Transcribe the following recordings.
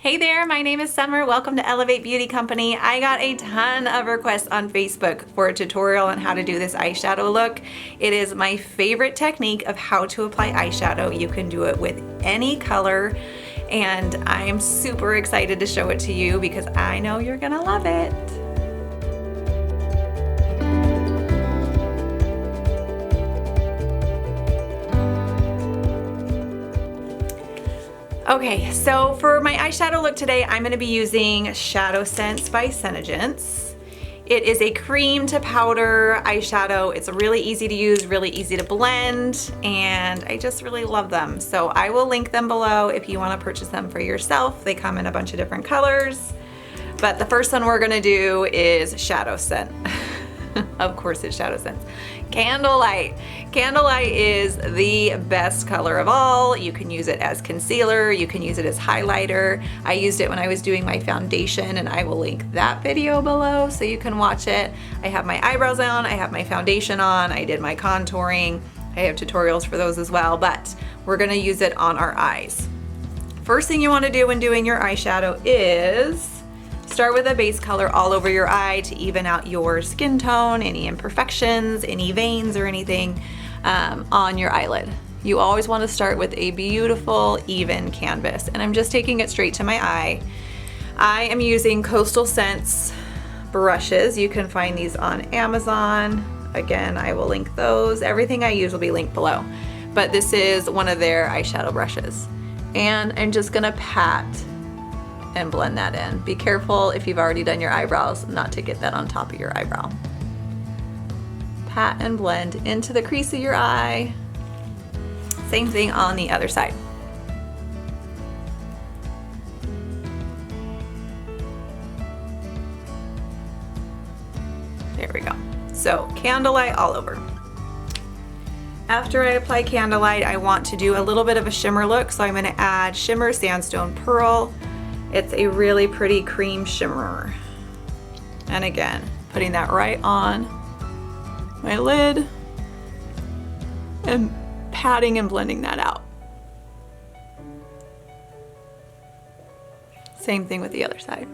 Hey there, my name is Summer. Welcome to Elevate Beauty Company. I got a ton of requests on Facebook for a tutorial on how to do this eyeshadow look. It is my favorite technique of how to apply eyeshadow. You can do it with any color, and I am super excited to show it to you because I know you're gonna love it. Okay, so for my eyeshadow look today, I'm going to be using ShadowSense by Senegence. It is a cream to powder eyeshadow. It's really easy to use, really easy to blend, and I just really love them. So I will link them below if you want to purchase them for yourself. They come in a bunch of different colors, but the first one we're going to do is ShadowSense. Of course it's ShadowSense. Candlelight. Candlelight is the best color of all. You can use it as concealer, you can use it as highlighter. I used it when I was doing my foundation, and I will link that video below so you can watch it. I have my eyebrows on, I have my foundation on, I did my contouring. I have tutorials for those as well, but we're gonna use it on our eyes. First thing you wanna do when doing your eyeshadow is start with a base color all over your eye to even out your skin tone, any imperfections, any veins or anything on your eyelid. You always want to start with a beautiful, even canvas. And I'm just taking it straight to my eye. I am using Coastal Scents brushes. You can find these on Amazon. Again, I will link those. Everything I use will be linked below. But this is one of their eyeshadow brushes. And I'm just gonna pat and blend that in. Be careful if you've already done your eyebrows not to get that on top of your eyebrow. Pat and blend into the crease of your eye. Same thing on the other side. There we go. So Candlelight all over. After I apply Candlelight, I want to do a little bit of a shimmer look, so I'm gonna add Shimmer Sandstone Pearl. It's a really pretty cream shimmer. And again, putting that right on my lid and patting and blending that out. Same thing with the other side.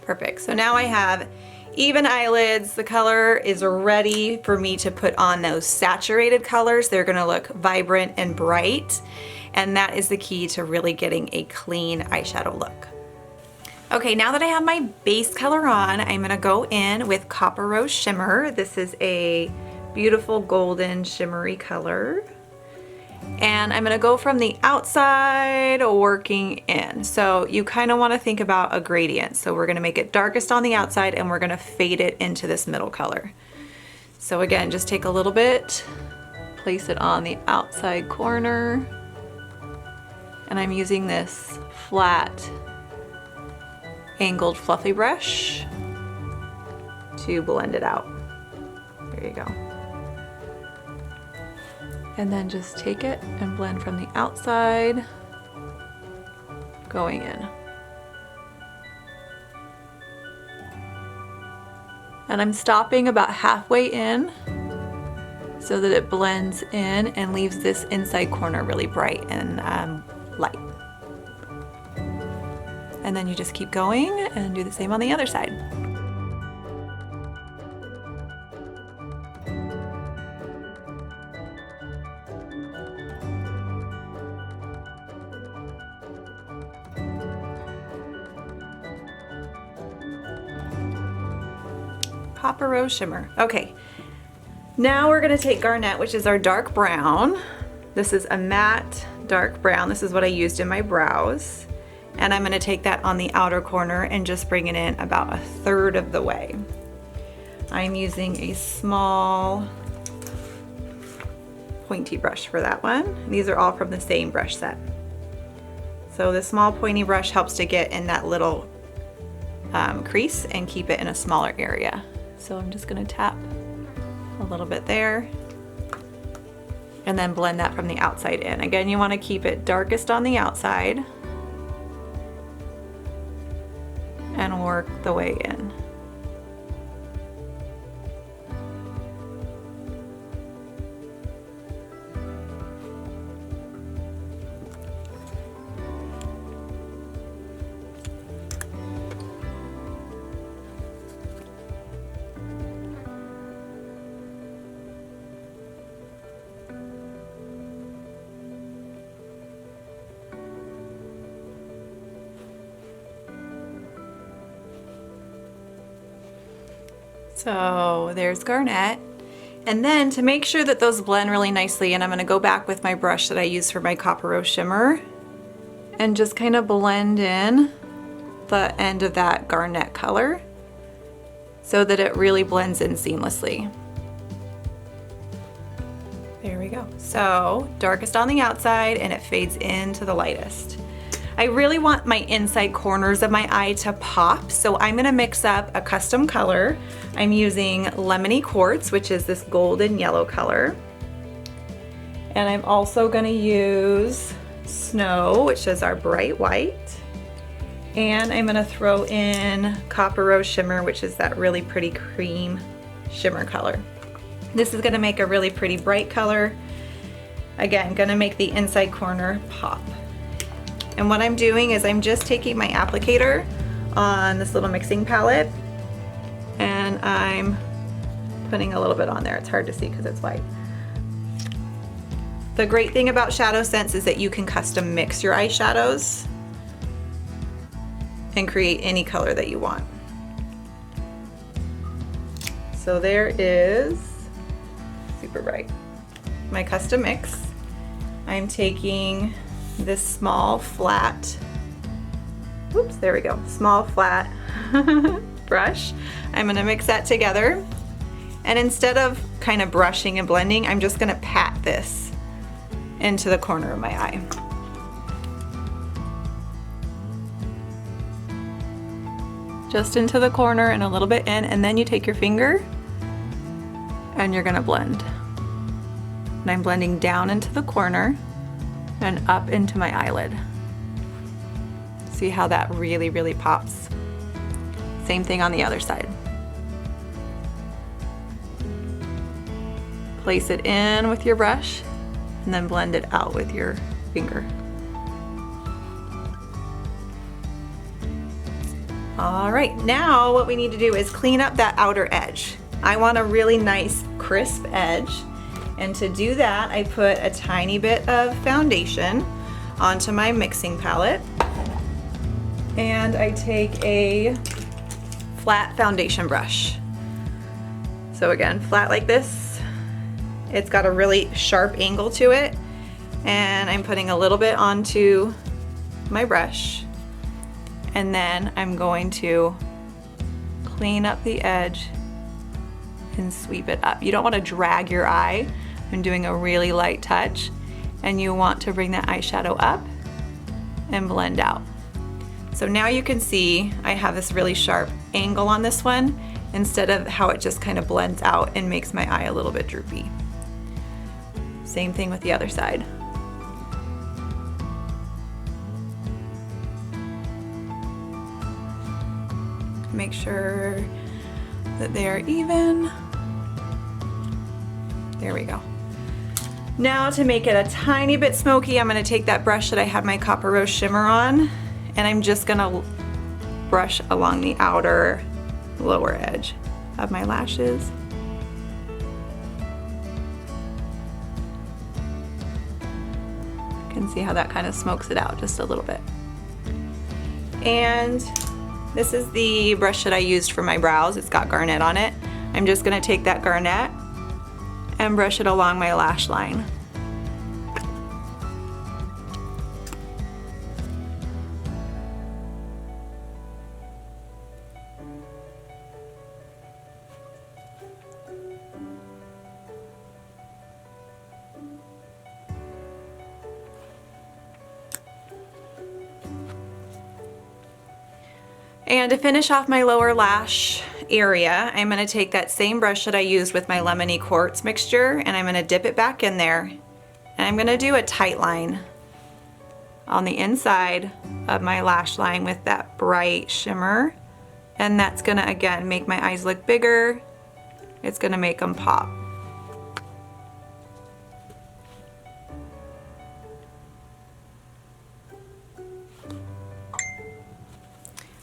Perfect. So now I have even eyelids. The color is ready for me to put on those saturated colors. They're gonna look vibrant and bright, and that is the key to really getting a clean eyeshadow look. Okay, now that I have my base color on, I'm gonna go in with Copper Rose Shimmer. This is a beautiful golden shimmery color. And I'm gonna go from the outside working in. So you kind of want to think about a gradient. So we're gonna make it darkest on the outside and we're gonna fade it into this middle color. So again, just take a little bit, place it on the outside corner. And I'm using this flat, angled fluffy brush to blend it out. There you go. And then just take it and blend from the outside, going in. And I'm stopping about halfway in so that it blends in and leaves this inside corner really bright and light. And then you just keep going and do the same on the other side. Copper Rose Shimmer. Okay, now we're gonna take Garnet, which is our dark brown. This is a matte dark brown. This is what I used in my brows. And I'm gonna take that on the outer corner and just bring it in about 1/3 of the way. I'm using a small pointy brush for that one. These are all from the same brush set. So the small pointy brush helps to get in that little crease and keep it in a smaller area. So I'm just gonna tap a little bit there and then blend that from the outside in. Again, you wanna keep it darkest on the outside and work the way in. So there's Garnet. And then to make sure that those blend really nicely, and I'm gonna go back with my brush that I use for my Copper Rose Shimmer and just kind of blend in the end of that Garnet color so that it really blends in seamlessly. There we go. So darkest on the outside and it fades into the lightest. I really want my inside corners of my eye to pop, so I'm gonna mix up a custom color. I'm using Lemony Quartz, which is this golden yellow color. And I'm also gonna use Snow, which is our bright white. And I'm gonna throw in Copper Rose Shimmer, which is that really pretty cream shimmer color. This is gonna make a really pretty bright color. Again, gonna make the inside corner pop. And what I'm doing is I'm just taking my applicator on this little mixing palette and I'm putting a little bit on there. It's hard to see because it's white. The great thing about ShadowSense is that you can custom mix your eyeshadows and create any color that you want. So there is, super bright, my custom mix. I'm taking this small flat, oops, there we go, small flat brush. I'm gonna mix that together. And instead of kind of brushing and blending, I'm just gonna pat this into the corner of my eye. Just into the corner and a little bit in, and then you take your finger and you're gonna blend. And I'm blending down into the corner and up into my eyelid. See how that really, really pops. Same thing on the other side. Place it in with your brush and then blend it out with your finger. All right, now what we need to do is clean up that outer edge. I want a really nice crisp edge. And to do that, I put a tiny bit of foundation onto my mixing palette. And I take a flat foundation brush. So again, flat like this. It's got a really sharp angle to it. And I'm putting a little bit onto my brush. And then I'm going to clean up the edge and sweep it up. You don't want to drag your eye. I'm doing a really light touch, and you want to bring that eyeshadow up and blend out. So now you can see I have this really sharp angle on this one instead of how it just kind of blends out and makes my eye a little bit droopy. Same thing with the other side. Make sure that they are even. There we go. Now to make it a tiny bit smoky, I'm gonna take that brush that I have my Copper Rose Shimmer on, and I'm just gonna brush along the outer lower edge of my lashes. You can see how that kind of smokes it out just a little bit. And this is the brush that I used for my brows. It's got Garnet on it. I'm just gonna take that Garnet and brush it along my lash line. And to finish off my lower lash area, I'm gonna take that same brush that I used with my Lemony Quartz mixture, and I'm gonna dip it back in there. And I'm gonna do a tight line on the inside of my lash line with that bright shimmer. And that's gonna, again, make my eyes look bigger. It's gonna make them pop.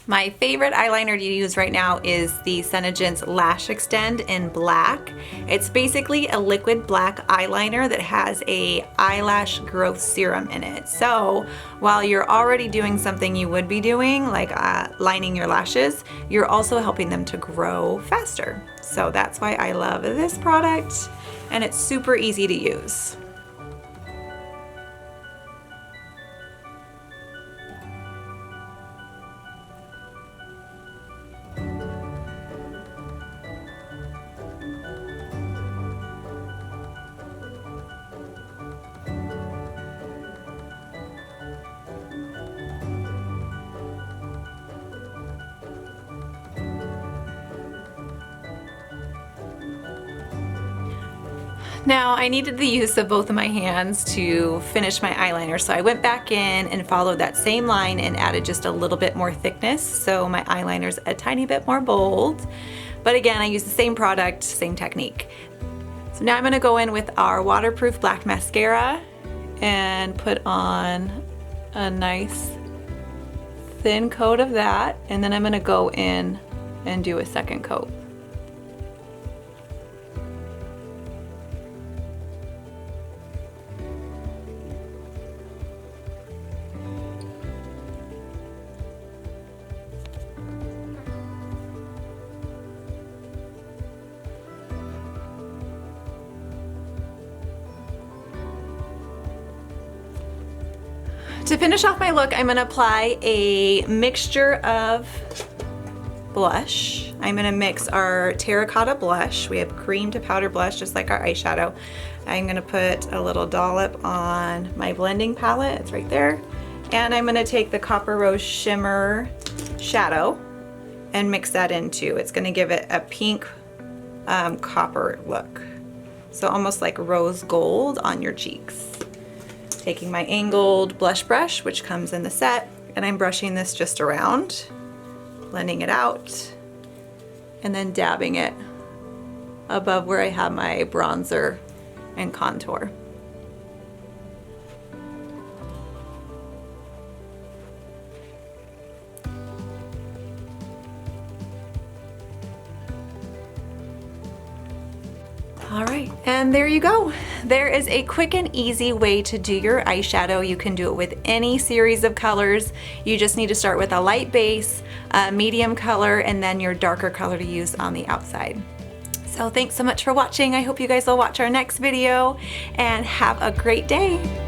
My favorite eyeliner to use right now is the Senegence LashExtend in black. It's basically a liquid black eyeliner that has a eyelash growth serum in it. So while you're already doing something you would be doing, like lining your lashes, you're also helping them to grow faster. So that's why I love this product, and it's super easy to use. Now I needed the use of both of my hands to finish my eyeliner, so I went back in and followed that same line and added just a little bit more thickness, so my eyeliner's a tiny bit more bold. But again, I use the same product, same technique. So now I'm gonna go in with our waterproof black mascara and put on a nice thin coat of that, and then I'm gonna go in and do a second coat. To finish off my look, I'm gonna apply a mixture of blush. I'm gonna mix our Terra Cotta blush. We have cream to powder blush, just like our eyeshadow. I'm gonna put a little dollop on my blending palette, it's right there. And I'm gonna take the Copper Rose Shimmer shadow and mix that in too. It's gonna give it a pink copper look. So almost like rose gold on your cheeks. Taking my angled blush brush, which comes in the set, and I'm brushing this just around, blending it out, and then dabbing it above where I have my bronzer and contour. All right, and there you go. There is a quick and easy way to do your eyeshadow. You can do it with any series of colors. You just need to start with a light base, a medium color, and then your darker color to use on the outside. So thanks so much for watching. I hope you guys will watch our next video, and have a great day.